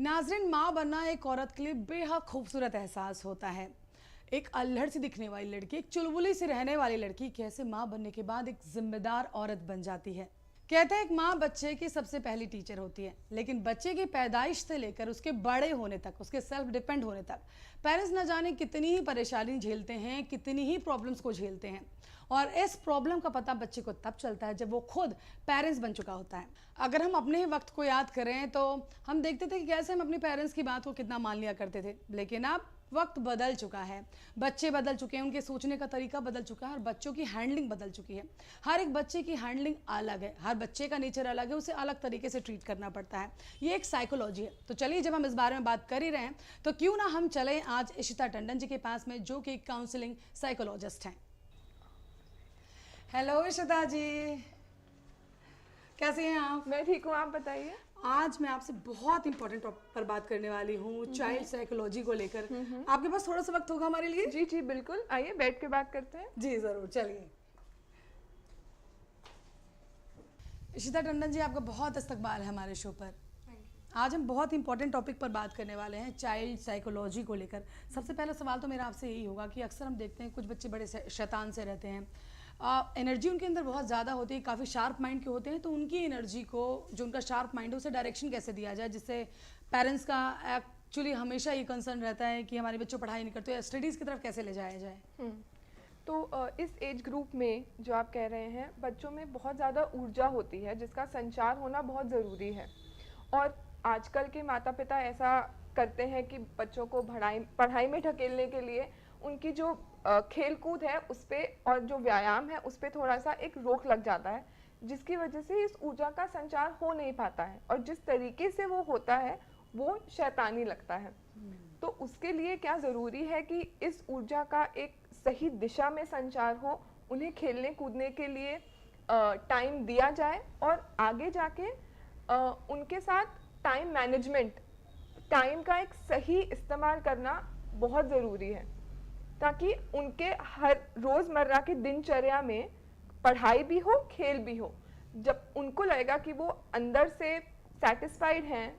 नाज़रीन, माँ बनना एक औरत के लिए बेहद खूबसूरत एहसास होता है। एक अल्हड़ सी दिखने वाली लड़की, एक चुलबुली सी रहने वाली लड़की कैसे माँ बनने के बाद एक जिम्मेदार औरत बन जाती है। कहते हैं एक माँ बच्चे की सबसे पहली टीचर होती है, लेकिन बच्चे की पैदाइश से लेकर उसके बड़े होने तक, उसके सेल्फ डिपेंड होने तक पेरेंट्स न जाने कितनी ही परेशानी झेलते हैं, कितनी ही प्रॉब्लम्स को झेलते हैं। और इस प्रॉब्लम का पता बच्चे को तब चलता है जब वो खुद पेरेंट्स बन चुका होता है। अगर हम अपने ही वक्त को याद करें तो हम देखते थे कि कैसे हम अपने पेरेंट्स की बात को कितना मान लिया करते थे, लेकिन अब वक्त बदल चुका है, बच्चे बदल चुके हैं, उनके सोचने का तरीका बदल चुका है और बच्चों की हैंडलिंग बदल चुकी है। हर एक बच्चे की हैंडलिंग अलग है, हर बच्चे का नेचर अलग है, उसे अलग तरीके से ट्रीट करना पड़ता है। ये एक साइकोलॉजी है। तो चलिए, जब हम इस बारे में बात कर ही रहे हैं तो क्यों ना हम चले आज इशिता टंडन जी के पास में, जो कि काउंसलिंग साइकोलॉजिस्ट हैं। हेलो इशिता जी, कैसे हैं आप? मैं ठीक हूँ, आप बताइए। आज मैं आपसे बहुत इंपॉर्टेंट टॉपिक पर बात करने वाली हूँ, चाइल्ड साइकोलॉजी को लेकर। आपके पास थोड़ा सा वक्त होगा हमारे लिए? जी जी बिल्कुल, आइए बैठ के बात करते हैं। जी जरूर, चलिए। इशिता टंडन जी, आपका बहुत इस्तकबाल है हमारे शो पर। आज हम बहुत इंपॉर्टेंट टॉपिक पर बात करने वाले हैं, चाइल्ड साइकोलॉजी को लेकर। सबसे पहला सवाल तो मेरा आपसे यही होगा कि अक्सर हम देखते हैं कुछ बच्चे बड़े शैतान से रहते हैं, एनर्जी उनके अंदर बहुत ज़्यादा होती है, काफ़ी शार्प माइंड के होते हैं। तो उनकी एनर्जी को, जो उनका शार्प माइंड है, उसे डायरेक्शन कैसे दिया जाए, जिससे पेरेंट्स का एक्चुअली हमेशा ये कंसर्न रहता है कि हमारे बच्चों पढ़ाई नहीं करते, स्टडीज़ की तरफ कैसे ले जाया जाए। तो इस एज ग्रुप में जो आप कह रहे हैं, बच्चों में बहुत ज़्यादा ऊर्जा होती है जिसका संचार होना बहुत ज़रूरी है। और आजकल के माता पिता ऐसा करते हैं कि बच्चों को पढ़ाई में ढकेलने के लिए उनकी जो खेल कूद है उस पर और जो व्यायाम है उस पर थोड़ा सा एक रोक लग जाता है, जिसकी वजह से इस ऊर्जा का संचार हो नहीं पाता है और जिस तरीके से वो होता है वो शैतानी लगता है। तो उसके लिए क्या ज़रूरी है कि इस ऊर्जा का एक सही दिशा में संचार हो, उन्हें खेलने कूदने के लिए टाइम दिया जाए और आगे जाके उनके साथ टाइम मैनेजमेंट, टाइम का एक सही इस्तेमाल करना बहुत ज़रूरी है, ताकि उनके हर रोज़मर्रा की दिनचर्या में पढ़ाई भी हो, खेल भी हो। जब उनको लगेगा कि वो अंदर से सेटिस्फाइड हैं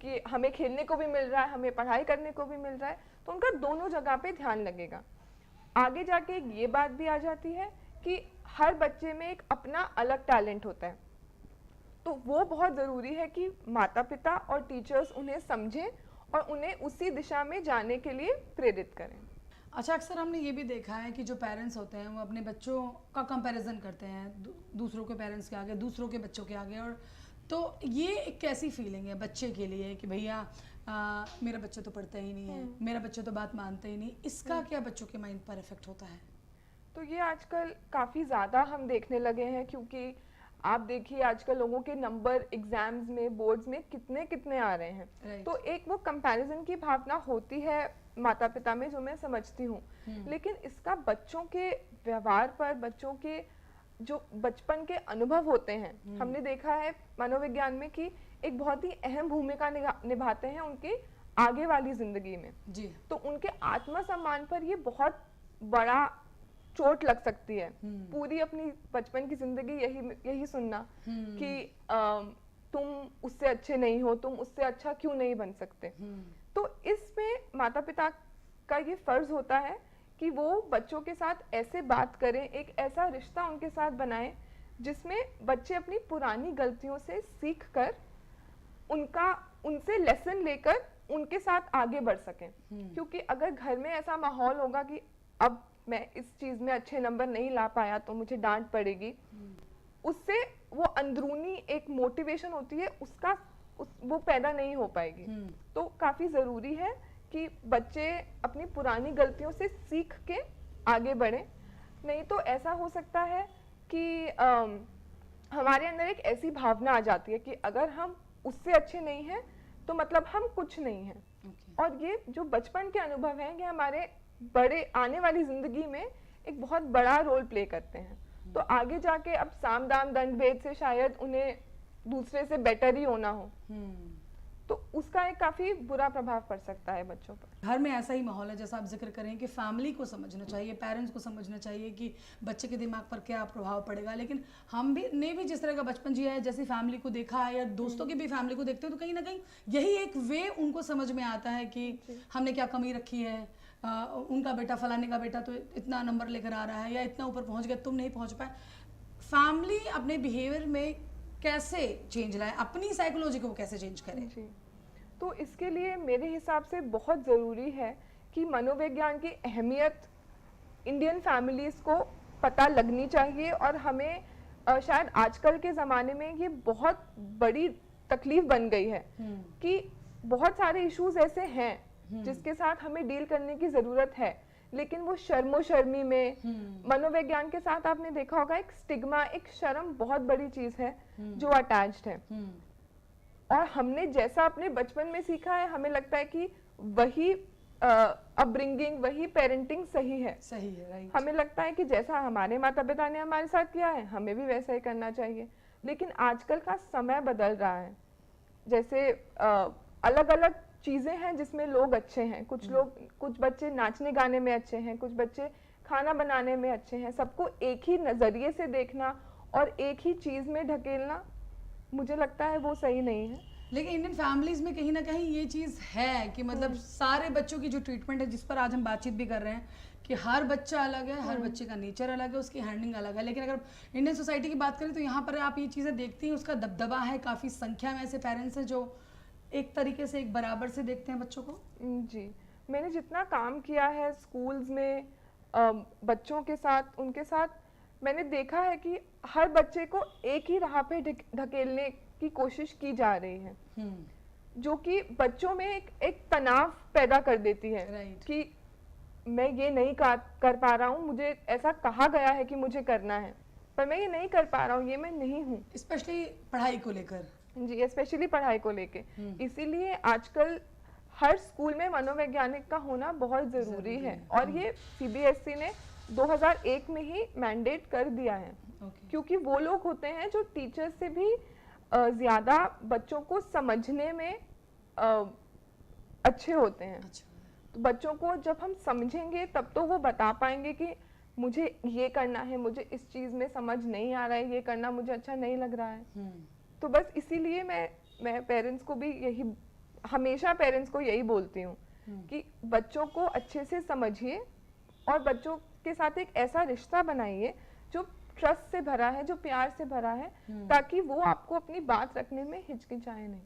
कि हमें खेलने को भी मिल रहा है, हमें पढ़ाई करने को भी मिल रहा है, तो उनका दोनों जगह पे ध्यान लगेगा। आगे जाके ये बात भी आ जाती है कि हर बच्चे में एक अपना अलग टैलेंट होता है, तो वो बहुत ज़रूरी है कि माता पिता और टीचर्स उन्हें समझें और उन्हें उसी दिशा में जाने के लिए प्रेरित करें। अच्छा, अक्सर हमने ये भी देखा है कि जो पेरेंट्स होते हैं वो अपने बच्चों का कंपैरिजन करते हैं दूसरों के पेरेंट्स के आगे, दूसरों के बच्चों के आगे। और तो ये एक कैसी फीलिंग है बच्चे के लिए कि भैया मेरा बच्चा तो पढ़ता ही नहीं है, मेरा बच्चा तो बात मानता ही नहीं, इसका क्या बच्चों के माइंड पर इफेक्ट होता है? तो ये आजकल काफ़ी ज़्यादा हम देखने लगे हैं, क्योंकि आप देखिए आजकल लोगों के नंबर एग्जाम्स में, बोर्ड्स में कितने आ रहे हैं। तो एक वो कंपैरिजन की भावना होती है माता पिता में, जो मैं समझती हूँ, लेकिन इसका बच्चों के व्यवहार पर, बच्चों के जो बचपन के अनुभव होते हैं, हमने देखा है मनोविज्ञान में कि एक बहुत ही अहम भूमिका निभाते हैं उनके आगे वाली जिंदगी में जी। तो उनके आत्मसम्मान पर ये बहुत बड़ा चोट लग सकती है। पूरी अपनी बचपन की जिंदगी यही सुनना कि तुम उससे अच्छे नहीं हो, तुम उससे अच्छा क्यों नहीं बन सकते। तो इसमें माता पिता का ये फर्ज होता है कि वो बच्चों के साथ ऐसे बात करें, एक ऐसा रिश्ता उनके साथ बनाएं जिसमें बच्चे अपनी पुरानी गलतियों से सीख कर उनसे लेसन लेकर उनके साथ आगे बढ़ सकें। क्योंकि अगर घर में ऐसा माहौल होगा कि अब मैं इस चीज में अच्छे नंबर नहीं ला पाया तो मुझे डांट पड़ेगी, उससे वो अंदरूनी एक मोटिवेशन होती है वो पैदा नहीं हो पाएगी। तो काफी जरूरी है कि बच्चे अपनी पुरानी गलतियों से सीख के आगे बढ़े। नहीं तो ऐसा हो सकता है कि हमारे अंदर एक ऐसी भावना आ जाती है कि अगर हम उससे अच्छे नहीं हैं तो मतलब हम कुछ नहीं हैं। और ये जो बचपन के अनुभव हैं, ये हमारे बड़े आने वाली जिंदगी में एक बहुत बड़ा रोल प्ले करते हैं। तो आगे जाके अब साम दाम दंड भेद से शायद उन्हें दूसरे से बेटर ही होना हो। तो उसका एक काफ़ी बुरा प्रभाव पड़ सकता है बच्चों पर। घर में ऐसा ही माहौल है जैसा आप जिक्र करें कि फैमिली को समझना चाहिए, पेरेंट्स को समझना चाहिए कि बच्चे के दिमाग पर क्या प्रभाव पड़ेगा। लेकिन हम भी ने भी जिस तरह का बचपन जिया है, जैसी फैमिली को देखा है या दोस्तों की भी फैमिली को देखते हो, तो कहीं ना कहीं यही एक वे उनको समझ में आता है कि हमने क्या कमी रखी है। उनका बेटा, फलाने का बेटा तो इतना नंबर लेकर आ रहा है या इतना ऊपर पहुंच गया, तुम नहीं पहुंच पाए। फैमिली अपने बिहेवियर में कैसे चेंज लाए, अपनी साइकोलॉजी को कैसे चेंज करें? जी, तो इसके लिए मेरे हिसाब से बहुत ज़रूरी है कि मनोविज्ञान की अहमियत इंडियन फैमिलीज़ को पता लगनी चाहिए। और हमें शायद आजकल के ज़माने में ये बहुत बड़ी तकलीफ बन गई है कि बहुत सारे इश्यूज ऐसे हैं जिसके साथ हमें डील करने की ज़रूरत है, लेकिन वो शर्मो शर्मी में, मनोविज्ञान के साथ आपने देखा होगा एक स्टिग्मा, एक शर्म बहुत बड़ी चीज है जो अटैच्ड है। और हमने जैसा अपने बचपन में सीखा है, हमें लगता है कि वही अपब्रिंगिंग, वही पेरेंटिंग सही है, राइट। हमें लगता है कि जैसा हमारे माता पिता ने हमारे साथ किया है, हमें भी वैसा ही करना चाहिए। लेकिन आजकल का समय बदल रहा है, जैसे अलग अलग चीजें हैं जिसमें लोग अच्छे हैं, कुछ बच्चे नाचने गाने में अच्छे हैं, कुछ बच्चे खाना बनाने में अच्छे हैं। सबको एक ही नजरिए से देखना और एक ही चीज में ढकेलना, मुझे लगता है वो सही नहीं है। लेकिन इंडियन फैमिलीज में कहीं ना कहीं ये चीज़ है कि मतलब सारे बच्चों की जो ट्रीटमेंट है, जिस पर आज हम बातचीत भी कर रहे हैं, कि हर बच्चा अलग है, हर बच्चे का नेचर अलग है, उसकी हैंडलिंग अलग है। लेकिन अगर इंडियन सोसाइटी की बात करें तो यहाँ पर आप ये चीज़ें देखती हैं, उसका दबदबा है, काफ़ी संख्या में ऐसे पेरेंट्स हैं जो एक तरीके से, एक बराबर से देखते हैं बच्चों को। जी, मैंने जितना काम किया है स्कूल्स में बच्चों के साथ, उनके साथ मैंने देखा है कि हर बच्चे को एक ही राह पे ढकेलने की कोशिश की जा रही है, जो कि बच्चों में एक तनाव पैदा कर देती है। कि मैं ये नहीं कर पा रहा हूँ, मुझे ऐसा कहा गया है कि मुझे करना है, पर मैं ये नहीं कर पा रहा हूँ, ये मैं नहीं हूँ। स्पेशली पढ़ाई को लेकर। जी, स्पेशली पढ़ाई को लेके। इसीलिए आजकल हर स्कूल में मनोवैज्ञानिक का होना बहुत ज़रूरी है। और ये सीबीएसई ने 2001 में ही मैंडेट कर दिया है। क्योंकि वो लोग होते हैं जो टीचर से भी ज़्यादा बच्चों को समझने में अच्छे होते हैं। तो बच्चों को जब हम समझेंगे तब तो वो बता पाएंगे कि मुझे ये करना है, मुझे इस चीज़ में समझ नहीं आ रहा है, ये करना मुझे अच्छा नहीं लग रहा है। तो बस इसीलिए मैं पेरेंट्स को भी हमेशा पेरेंट्स को यही बोलती हूँ कि बच्चों को अच्छे से समझिए और बच्चों के साथ एक ऐसा रिश्ता बनाइए जो ट्रस्ट से भरा है, जो प्यार से भरा है, ताकि वो आपको अपनी बात रखने में हिचकिचाए नहीं।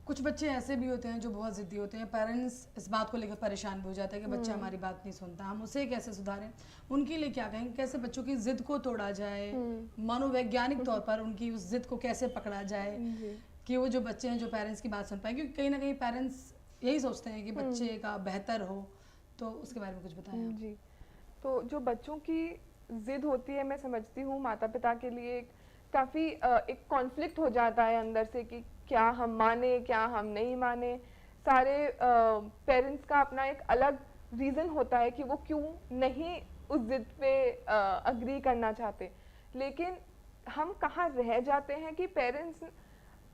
कुछ बच्चे ऐसे भी होते हैं जो बहुत जिद्दी होते हैं, पेरेंट्स इस बात को लेकर परेशान भी हो जाते हैं कि बच्चा हमारी बात नहीं सुनता, हम उसे कैसे सुधारें। उनके लिए क्या कहेंगे, कैसे बच्चों की जिद को तोड़ा जाए, मनोवैज्ञानिक तौर पर उनकी उस जिद को कैसे पकड़ा जाए कि वो जो बच्चे हैं जो पेरेंट्स की बात सुन पाए। क्योंकि कहीं ना कहीं पेरेंट्स यही सोचते हैं कि बच्चे का बेहतर हो। तो उसके बारे में कुछ बताएं। जी, तो जो बच्चों की जिद होती है, मैं समझती हूँ माता पिता के लिए काफ़ी एक कॉन्फ्लिक्ट हो जाता है अंदर से कि क्या हम माने, क्या हम नहीं माने। सारे पेरेंट्स का अपना एक अलग रीज़न होता है कि वो क्यों नहीं उस जिद पे अग्री करना चाहते। लेकिन हम कहाँ रह जाते हैं कि पेरेंट्स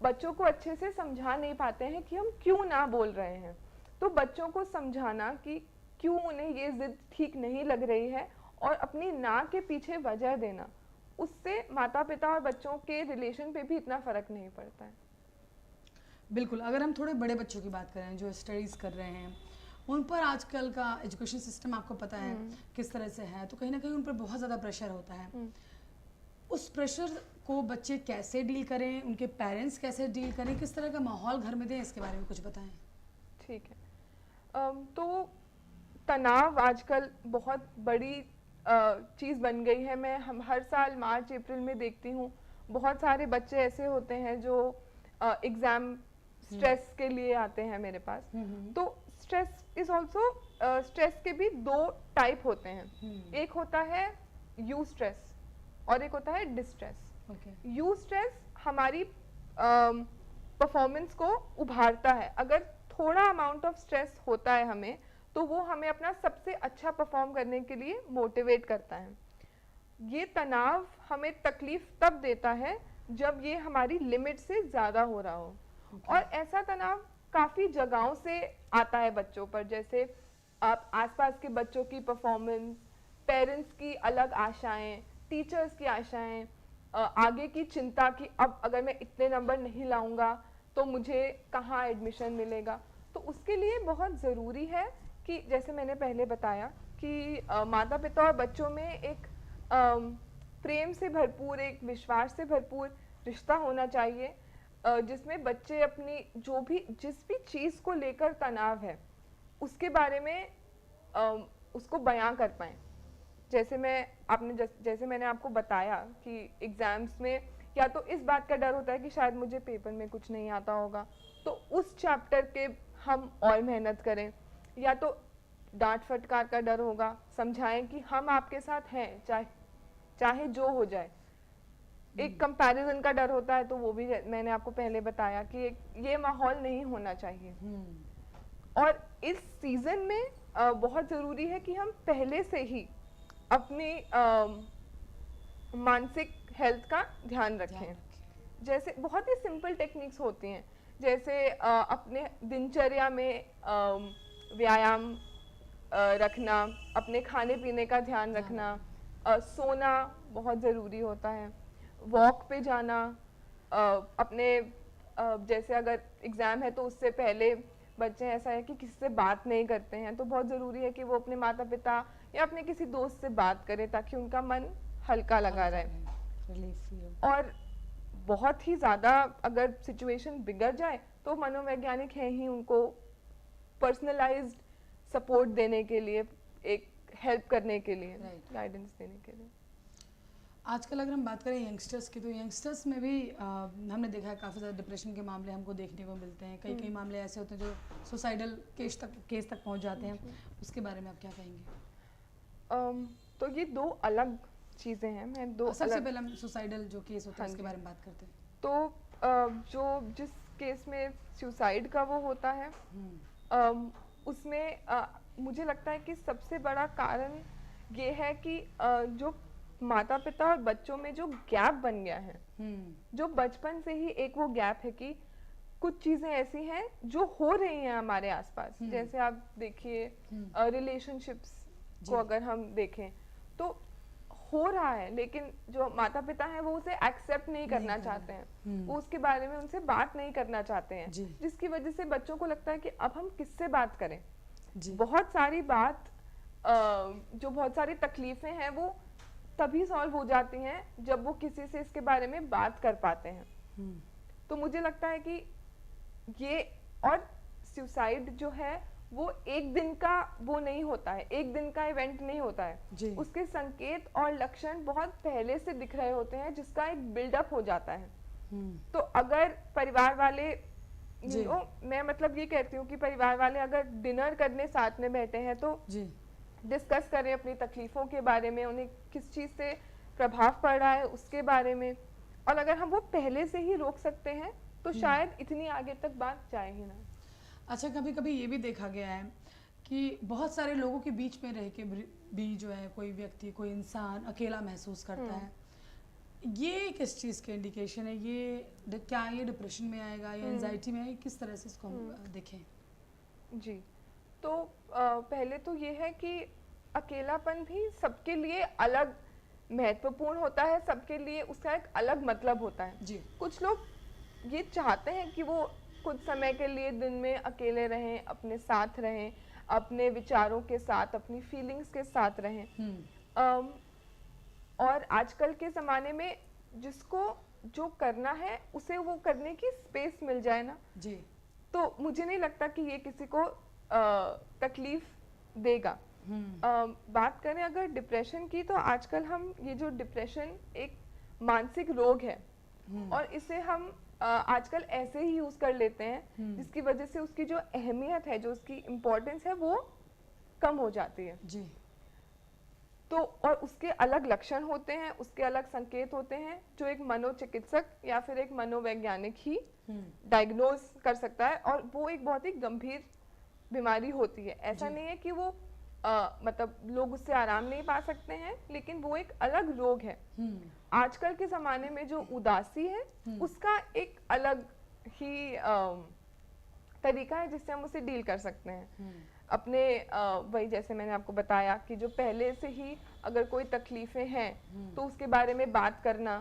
बच्चों को अच्छे से समझा नहीं पाते हैं कि हम क्यों ना बोल रहे हैं। तो बच्चों को समझाना कि क्यों उन्हें ये जिद ठीक नहीं लग रही है और अपनी ना के पीछे वजह देना, उससे माता पिता और बच्चों के रिलेशन पे भी इतना फ़र्क नहीं पड़ता है। बिल्कुल। अगर हम थोड़े बड़े बच्चों की बात करें जो स्टडीज़ कर रहे हैं, उन पर आजकल का एजुकेशन सिस्टम आपको पता है किस तरह से है, तो कहीं ना कहीं उन पर बहुत ज़्यादा प्रेशर होता है। उस प्रेशर को बच्चे कैसे डील करें, उनके पेरेंट्स कैसे डील करें, किस तरह का माहौल घर में दें, इसके बारे में कुछ बताएं। ठीक है। तो तनाव आजकल बहुत बड़ी चीज़ बन गई है। मैं हर साल मार्च अप्रैल में देखती हूँ बहुत सारे बच्चे ऐसे होते हैं जो एग्ज़ाम स्ट्रेस के लिए आते हैं मेरे पास। तो स्ट्रेस इज ऑल्सो, स्ट्रेस के भी दो टाइप होते हैं। एक होता है यू स्ट्रेस और एक होता है डिस्ट्रेस। यू स्ट्रेस हमारी परफॉर्मेंस को उभारता है। अगर थोड़ा अमाउंट ऑफ स्ट्रेस होता है हमें, तो वो हमें अपना सबसे अच्छा परफॉर्म करने के लिए मोटिवेट करता है। ये तनाव हमें तकलीफ तब देता है जब ये हमारी लिमिट से ज़्यादा हो रहा हो। और ऐसा तनाव काफी जगहों से आता है बच्चों पर, जैसे आप आसपास के बच्चों की परफॉर्मेंस, पेरेंट्स की अलग आशाएं, टीचर्स की आशाएं, आगे की चिंता कि अब अगर मैं इतने नंबर नहीं लाऊंगा तो मुझे कहाँ एडमिशन मिलेगा। तो उसके लिए बहुत ज़रूरी है कि जैसे मैंने पहले बताया कि माता पिता और बच्चों में एक प्रेम से भरपूर, एक विश्वास से भरपूर रिश्ता होना चाहिए, जिसमें बच्चे अपनी जिस भी चीज़ को लेकर तनाव है उसके बारे में उसको बयां कर पाएं। जैसे मैंने आपको बताया कि एग्जाम्स में या तो इस बात का डर होता है कि शायद मुझे पेपर में कुछ नहीं आता होगा, तो उस चैप्टर के हम और मेहनत करें, या तो डांट फटकार का डर होगा, समझाएं कि हम आपके साथ हैं चाहे जो हो जाए। एक कंपैरिजन का डर होता है, तो वो भी मैंने आपको पहले बताया कि ये माहौल नहीं होना चाहिए। और इस सीजन में बहुत ज़रूरी है कि हम पहले से ही अपनी मानसिक हेल्थ का ध्यान रखें। जैसे बहुत ही सिंपल टेक्निक्स होती हैं, जैसे अपने दिनचर्या में व्यायाम रखना, अपने खाने पीने का ध्यान रखना, सोना बहुत ज़रूरी होता है, वॉक पे जाना, अपने जैसे अगर एग्ज़ाम है तो उससे पहले बच्चे ऐसा है कि किसी से बात नहीं करते हैं, तो बहुत ज़रूरी है कि वो अपने माता पिता या अपने किसी दोस्त से बात करें ताकि उनका मन हल्का लगा रहे। और बहुत ही ज़्यादा अगर सिचुएशन बिगड़ जाए तो मनोवैज्ञानिक हैं ही उनको पर्सनलाइज्ड सपोर्ट देने के लिए, एक हेल्प करने के लिए, गाइडेंस देने के लिए। आजकल अगर हम बात करें यंगस्टर्स की, तो यंगस्टर्स में भी हमने देखा है काफ़ी ज़्यादा डिप्रेशन के मामले हमको देखने को मिलते हैं। कई मामले ऐसे होते हैं जो सुसाइडल केस तक पहुंच जाते हैं। उसके बारे में आप क्या कहेंगे? तो ये दो अलग चीज़ें हैं। मैं दो सबसे पहले हम सुसाइडल जो केस होता है उसके बारे में बात करते हैं। तो जिस केस में सुसाइड का वो होता है, उसमें मुझे लगता है कि सबसे बड़ा कारण ये है कि जो माता पिता और बच्चों में जो गैप बन गया है, जो बचपन से ही एक वो गैप है कि कुछ चीजें ऐसी हैं जो हो रही हैं हमारे आसपास। जैसे आप देखिए रिलेशनशिप्स को अगर हम देखें तो हो रहा है, लेकिन जो माता पिता हैं वो उसे एक्सेप्ट नहीं करना चाहते हैं, वो उसके बारे में उनसे बात नहीं करना चाहते हैं, जिसकी वजह से बच्चों को लगता है कि अब हम किससे बात करें। बहुत सारी बहुत सारी तकलीफें हैं वो तभी सॉल्व हो जाती हैं जब वो किसी से इसके बारे में बात कर पाते हैं। तो मुझे लगता है कि ये, और सुसाइड जो है वो एक दिन का वो नहीं होता है, एक दिन का इवेंट नहीं होता है। उसके संकेत और लक्षण बहुत पहले से दिख रहे होते हैं, जिसका एक बिल्डअप हो जाता है। तो अगर परिवार वाले मैं मतलब ये कहती हूँ कि परिवार वाले अगर डिनर करने साथ में बैठे हैं तो डिस्कस करें अपनी तकलीफों के बारे में, उन्हें किस चीज़ से प्रभाव पड़ रहा है उसके बारे में, और अगर हम वो पहले से ही रोक सकते हैं तो शायद इतनी आगे तक बात जाए ही ना। अच्छा, कभी कभी ये भी देखा गया है कि बहुत सारे लोगों के बीच में रह के भी जो है कोई व्यक्ति, कोई इंसान अकेला महसूस करता है। ये किस चीज़ के इंडिकेशन है? ये क्या ये डिप्रेशन में आएगा या एंजाइटी में आएगा? किस तरह से इसको हम देखें? जी, तो पहले तो ये है कि अकेलापन भी सबके लिए अलग महत्वपूर्ण होता है, सबके लिए उसका एक अलग मतलब होता है। जी। कुछ लोग ये चाहते हैं कि वो कुछ समय के लिए दिन में अकेले रहें, अपने साथ रहें, अपने विचारों के साथ, अपनी फीलिंग्स के साथ रहें। और आजकल के ज़माने में जिसको जो करना है उसे वो करने की स्पेस मिल जाए ना जी, तो मुझे नहीं लगता कि ये किसी को तकलीफ देगा। बात करें अगर डिप्रेशन की, तो आजकल हम ये जो डिप्रेशन एक मानसिक रोग है और इसे हम आजकल ऐसे ही यूज कर लेते हैं, जिसकी वजह से उसकी जो अहमियत है, जो उसकी इम्पोर्टेंस है, वो कम हो जाती है जी। तो और उसके अलग लक्षण होते हैं, उसके अलग संकेत होते हैं जो एक मनोचिकित्सक या फिर एक मनोवैज्ञानिक ही डायग्नोज कर सकता है, और वो एक बहुत ही गंभीर बीमारी होती है। ऐसा नहीं है कि वो मतलब लोग उससे आराम नहीं पा सकते हैं, लेकिन वो एक अलग रोग है। आजकल के ज़माने में जो उदासी है उसका एक अलग ही तरीका है जिससे हम उसे डील कर सकते हैं। अपने वही जैसे मैंने आपको बताया कि जो पहले से ही अगर कोई तकलीफें हैं तो उसके बारे में बात करना,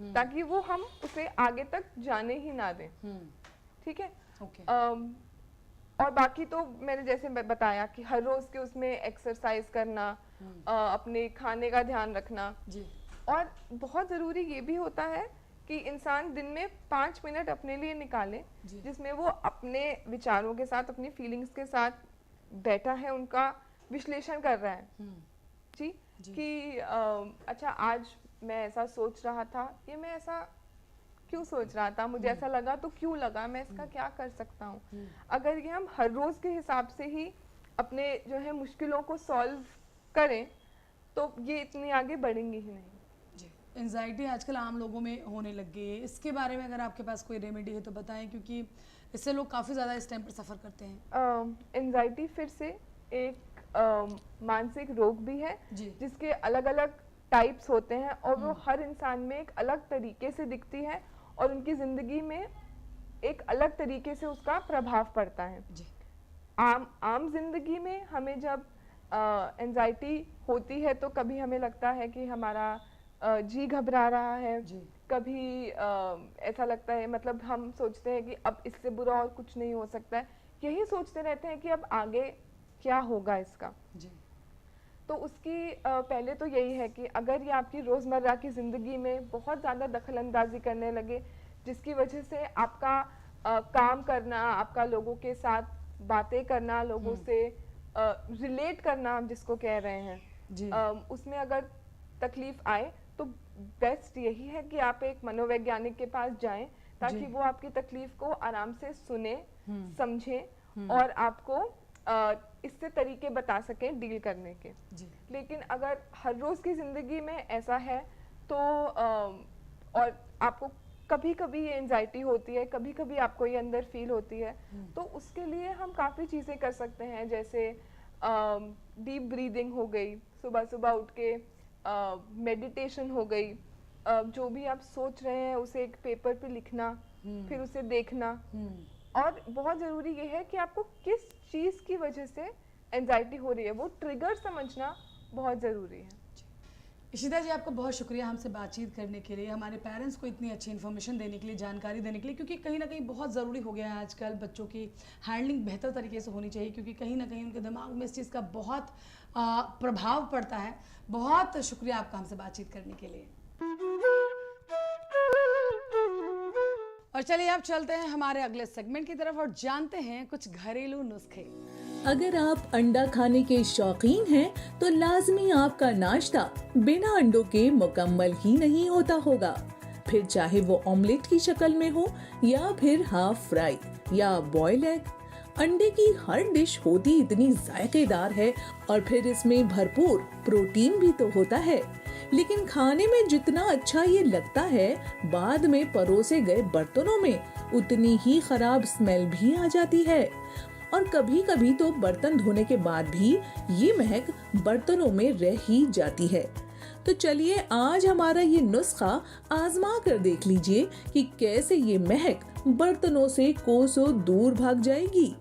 ताकि वो हम उसे आगे तक जाने ही ना दें। ठीक है। और बाकी तो मैंने जैसे बताया कि हर रोज के उसमें एक्सरसाइज करना, अपने खाने का ध्यान रखना जी। और बहुत ज़रूरी ये भी होता है कि इंसान दिन में 5 मिनट अपने लिए निकाले जिसमें वो अपने विचारों के साथ, अपनी फीलिंग्स के साथ बैठा है, उनका विश्लेषण कर रहा है जी, कि अच्छा आज मैं ऐसा सोच रहा था, ये मैं ऐसा क्यों सोच रहा था, मुझे ऐसा लगा तो क्यों लगा, मैं इसका क्या कर सकता हूँ। अगर ये हम हर रोज के हिसाब से ही अपने जो है मुश्किलों को सॉल्व करें तो ये इतनी आगे बढ़ेंगी ही नहीं। एंजाइटी आजकल आम लोगों में होने लग गई है, इसके बारे में अगर आपके पास कोई रेमेडी है तो बताएं, क्योंकि इससे लोग काफ़ी ज़्यादा इस टाइम पर सफ़र करते हैं। एंजाइटी फिर से एक मानसिक रोग भी है जिसके अलग अलग टाइप्स होते हैं और वो हर इंसान में एक अलग तरीके से दिखती है और उनकी ज़िंदगी में एक अलग तरीके से उसका प्रभाव पड़ता है। आम जिंदगी में हमें जब एंजाइटी होती है तो कभी हमें लगता है कि हमारा जी घबरा रहा है, कभी ऐसा लगता है, मतलब हम सोचते हैं कि अब इससे बुरा और कुछ नहीं हो सकता है, यही सोचते रहते हैं कि अब आगे क्या होगा इसका जी। तो उसकी पहले तो यही है कि अगर ये आपकी रोज़मर्रा की ज़िंदगी में बहुत ज़्यादा दखलंदाजी करने लगे, जिसकी वजह से आपका काम करना, आपका लोगों के साथ बातें करना, लोगों से रिलेट करना हम जिसको कह रहे हैं जी। उसमें अगर तकलीफ आए तो बेस्ट यही है कि आप एक मनोवैज्ञानिक के पास जाएं ताकि वो आपकी तकलीफ को आराम से सुने, समझे और आपको इससे तरीके बता सकें डील करने के जी। लेकिन अगर हर रोज़ की ज़िंदगी में ऐसा है तो और आपको कभी कभी ये एंजाइटी होती है, कभी कभी आपको ये अंदर फील होती है, तो उसके लिए हम काफ़ी चीज़ें कर सकते हैं, जैसे डीप ब्रीदिंग हो गई, सुबह सुबह उठ के मेडिटेशन हो गई, जो भी आप सोच रहे हैं उसे एक पेपर पे लिखना, फिर उसे देखना। और बहुत ज़रूरी ये है कि आपको किस चीज़ की वजह से एंजाइटी हो रही है वो ट्रिगर समझना बहुत ज़रूरी है। इशिता जी, आपका बहुत शुक्रिया हमसे बातचीत करने के लिए, हमारे पेरेंट्स को इतनी अच्छी इन्फॉर्मेशन देने के लिए, जानकारी देने के लिए, क्योंकि कहीं ना कहीं बहुत ज़रूरी हो गया है आजकल बच्चों की हैंडलिंग बेहतर तरीके से होनी चाहिए, क्योंकि कहीं ना कहीं उनके दिमाग में इस चीज़ का बहुत प्रभाव पड़ता है। बहुत शुक्रिया आपका हमसे बातचीत करने के लिए। और चलिए अब चलते हैं हमारे अगले सेगमेंट की तरफ और जानते हैं कुछ घरेलू नुस्खे। अगर आप अंडा खाने के शौकीन हैं, तो लाजमी आपका नाश्ता बिना अंडों के मुकम्मल ही नहीं होता होगा। फिर चाहे वो ऑमलेट की शक्ल में हो या फिर हाफ फ्राई या बॉयल एग, अंडे की हर डिश होती इतनी जायकेदार है और फिर इसमें भरपूर प्रोटीन भी तो होता है। लेकिन खाने में जितना अच्छा ये लगता है, बाद में परोसे गए बर्तनों में उतनी ही खराब स्मेल भी आ जाती है और कभी कभी तो बर्तन धोने के बाद भी ये महक बर्तनों में रह ही जाती है। तो चलिए आज हमारा ये नुस्खा आजमा कर देख लीजिए कि कैसे ये महक बर्तनों से कोसों दूर भाग जाएगी।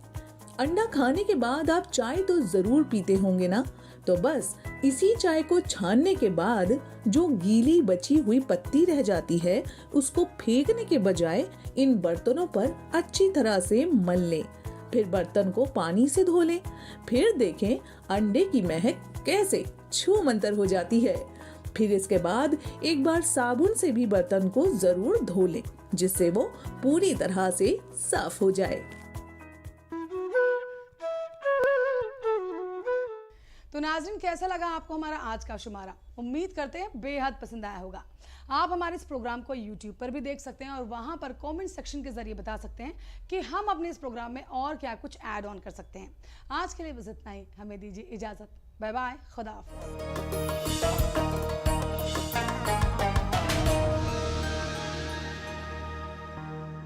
अंडा खाने के बाद आप चाय तो जरूर पीते होंगे ना, तो बस इसी चाय को छानने के बाद जो गीली बची हुई पत्ती रह जाती है उसको फेंकने के बजाय इन बर्तनों पर अच्छी तरह से मल लें। फिर बर्तन को पानी से धो लें। फिर देखें अंडे की महक कैसे छू मंतर हो जाती है। फिर इसके बाद एक बार साबुन से भी बर्तन को जरूर धो लें, जिससे वो पूरी तरह से साफ हो जाए। तो नाज़रीन, कैसा लगा आपको हमारा आज का शुमारा? उम्मीद करते हैं बेहद पसंद आया होगा। आप हमारे इस प्रोग्राम को YouTube पर भी देख सकते हैं और वहां पर कमेंट सेक्शन के जरिए बता सकते हैं कि हम अपने इस प्रोग्राम में और क्या कुछ ऐड ऑन कर सकते हैं। आज के लिए बस इतना ही, हमें दीजिए इजाजत। बाय बाय, खुदा हाफिज़।